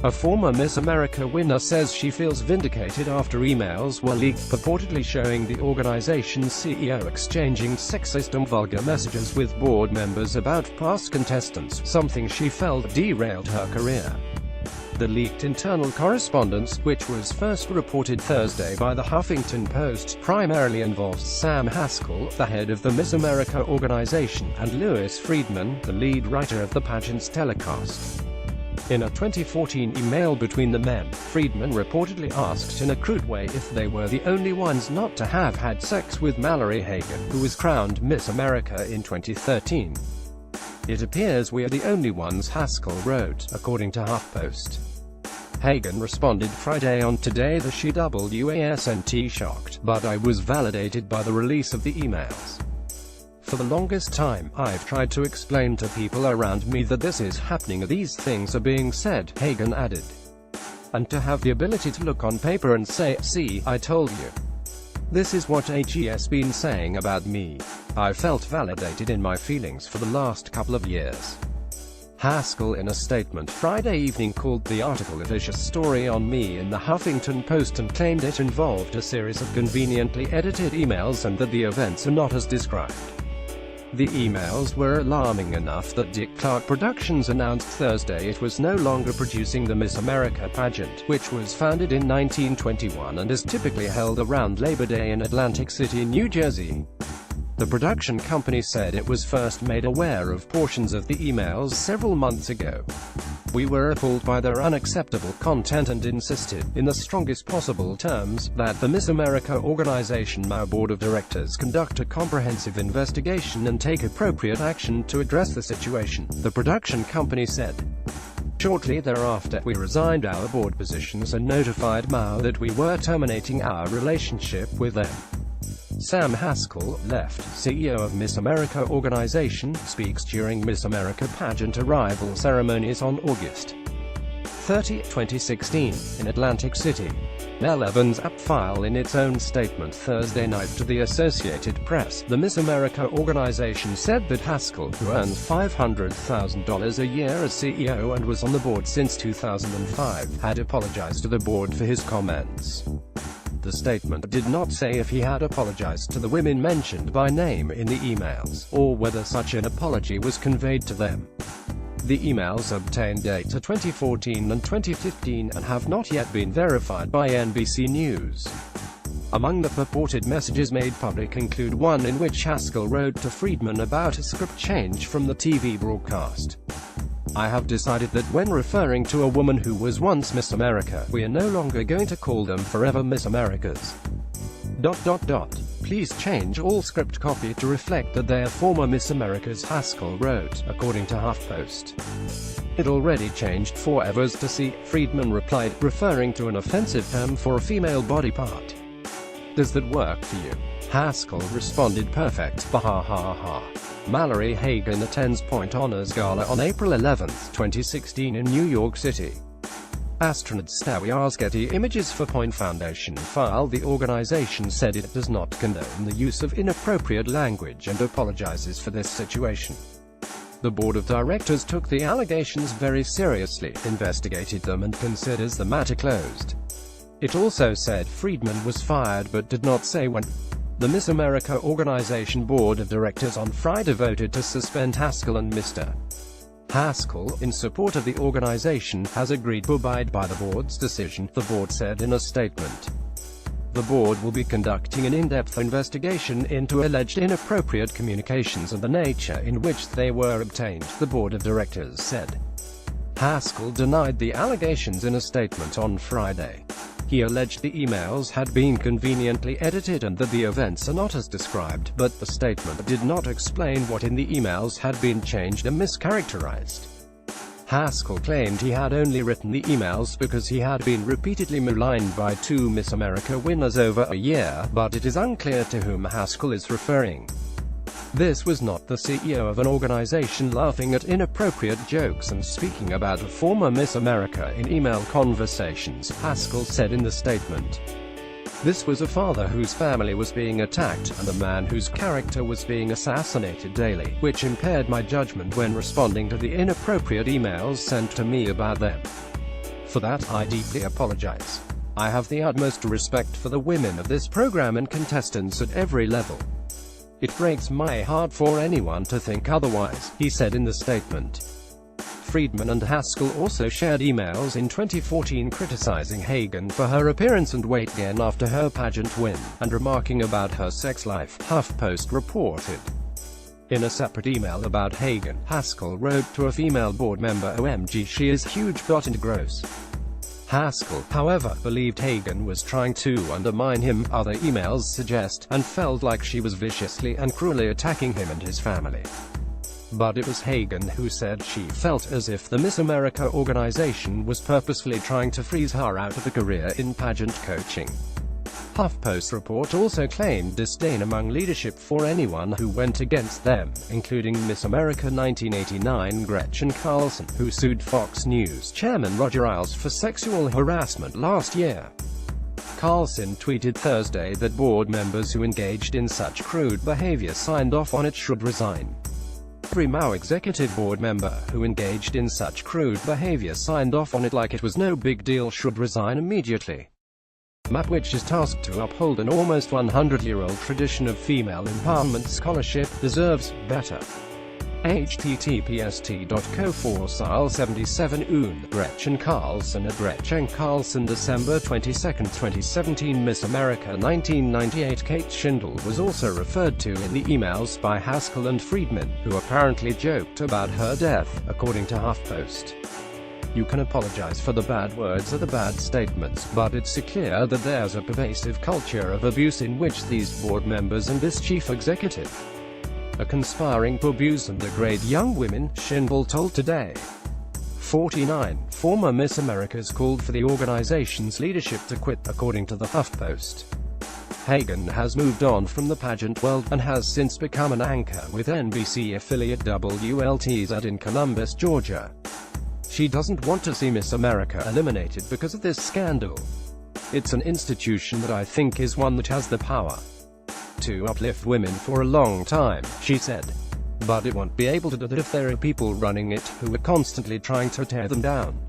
A former Miss America winner says she feels vindicated after emails were leaked purportedly showing the organization's CEO exchanging sexist and vulgar messages with board members about past contestants, something she felt derailed her career. The leaked internal correspondence, which was first reported Thursday by the Huffington Post, primarily involves Sam Haskell, the head of the Miss America organization, and Louis Friedman, the lead writer of the pageant's telecast. In a 2014 email between the men, Friedman reportedly asked in a crude way if they were the only ones not to have had sex with Mallory Hagan, who was crowned Miss America in 2013. "It appears we are the only ones," Haskell wrote, according to HuffPost. Hagan responded Friday on Today that she wasn't shocked, but I was validated by the release of the emails. "For the longest time, I've tried to explain to people around me that this is happening, these things are being said," Hagan added. "And to have the ability to look on paper and say, 'See, I told you. This is what HE's been saying about me. I felt validated in my feelings for the last couple of years.'" Haskell, in a statement Friday evening, called the article a vicious story on me in the Huffington Post and claimed it involved a series of conveniently edited emails and that the events are not as described. The emails were alarming enough that Dick Clark Productions announced Thursday it was no longer producing the Miss America pageant, which was founded in 1921 and is typically held around Labor Day in Atlantic City, New Jersey. The production company said it was first made aware of portions of the emails several months ago. "We were appalled by their unacceptable content and insisted, in the strongest possible terms, that the Miss America organization board of directors conduct a comprehensive investigation and take appropriate action to address the situation," the production company said. Shortly thereafter, we resigned our board positions and notified Mao that we were terminating our relationship with them. Sam Haskell, left CEO of Miss America organization, speaks during Miss America pageant arrival ceremonies on August 30, 2016, in Atlantic City. Mel Evans app file in its own statement Thursday night to the Associated Press. The Miss America organization said that Haskell, who earns $500,000 a year as CEO and was on the board since 2005, had apologized to the board for his comments. The statement did not say if he had apologized to the women mentioned by name in the emails, or whether such an apology was conveyed to them. The emails obtained data 2014 and 2015 and have not yet been verified by NBC News. Among the purported messages made public include one in which Haskell wrote to Friedman about a script change from the TV broadcast. "I have decided that when referring to a woman who was once Miss America, we are no longer going to call them forever Miss Americas. Please change all script copy to reflect that they are former Miss Americas," Haskell wrote, according to HuffPost. "It already changed forevers to see," Friedman replied, referring to an offensive term for a female body part. "Does that work for you?" Haskell responded, "Perfect, ha. Mallory Hagan attends Point Honors Gala on April 11, 2016 in New York City. Astronaut Stawier's Getty Images for Point Foundation file. The organization said it does not condone the use of inappropriate language and apologizes for this situation. The board of directors took the allegations very seriously, investigated them and considers the matter closed. It also said Friedman was fired but did not say when. The Miss America organization board of directors on Friday voted to suspend Haskell and Mr. Haskell, in support of the organization, has agreed to abide by the board's decision, the board said in a statement. The board will be conducting an in-depth investigation into alleged inappropriate communications and the nature in which they were obtained, the board of directors said. Haskell denied the allegations in a statement on Friday. He alleged the emails had been conveniently edited and that the events are not as described, but the statement did not explain what in the emails had been changed or mischaracterized. Haskell claimed he had only written the emails because he had been repeatedly maligned by two Miss America winners over a year, but it is unclear to whom Haskell is referring. This was not the CEO of an organization laughing at inappropriate jokes and speaking about a former Miss America in email conversations, Haskell said in the statement. This was a father whose family was being attacked, and a man whose character was being assassinated daily, which impaired my judgment when responding to the inappropriate emails sent to me about them. For that I deeply apologize. I have the utmost respect for the women of this program and contestants at every level. It breaks my heart for anyone to think otherwise, he said in the statement. Friedman and Haskell also shared emails in 2014 criticizing Hagan for her appearance and weight gain after her pageant win, and remarking about her sex life, HuffPost reported. In a separate email about Hagan, Haskell wrote to a female board member, "OMG, she is huge, and gross." Haskell, however, believed Hagan was trying to undermine him, other emails suggest, and felt like she was viciously and cruelly attacking him and his family. But it was Hagan who said she felt as if the Miss America organization was purposefully trying to freeze her out of a career in pageant coaching. HuffPost report also claimed disdain among leadership for anyone who went against them, including Miss America 1989 Gretchen Carlson, who sued Fox News chairman Roger Ailes for sexual harassment last year. Carlson tweeted Thursday that board members who engaged in such crude behavior signed off on it should resign. Every Mao executive board member who engaged in such crude behavior signed off on it like it was no big deal should resign immediately. MAP, which is tasked to uphold an almost 100-year-old tradition of female empowerment scholarship, deserves better. https://t.co/77 Gretchen Carlson at Gretchen Carlson December 22, 2017 Miss America 1998 Kate Schindel was also referred to in the emails by Haskell and Friedman, who apparently joked about her death, according to HuffPost. You can apologize for the bad words or the bad statements, but it's clear that there's a pervasive culture of abuse in which these board members and this chief executive are conspiring to abuse and degrade young women, Schindel told Today. 49 former Miss Americas called for the organization's leadership to quit, according to the HuffPost. Hagan has moved on from the pageant world, and has since become an anchor with NBC affiliate WLTZ in Columbus, Georgia. She doesn't want to see Miss America eliminated because of this scandal. It's an institution that I think is one that has the power to uplift women for a long time, she said. But it won't be able to do that if there are people running it who are constantly trying to tear them down.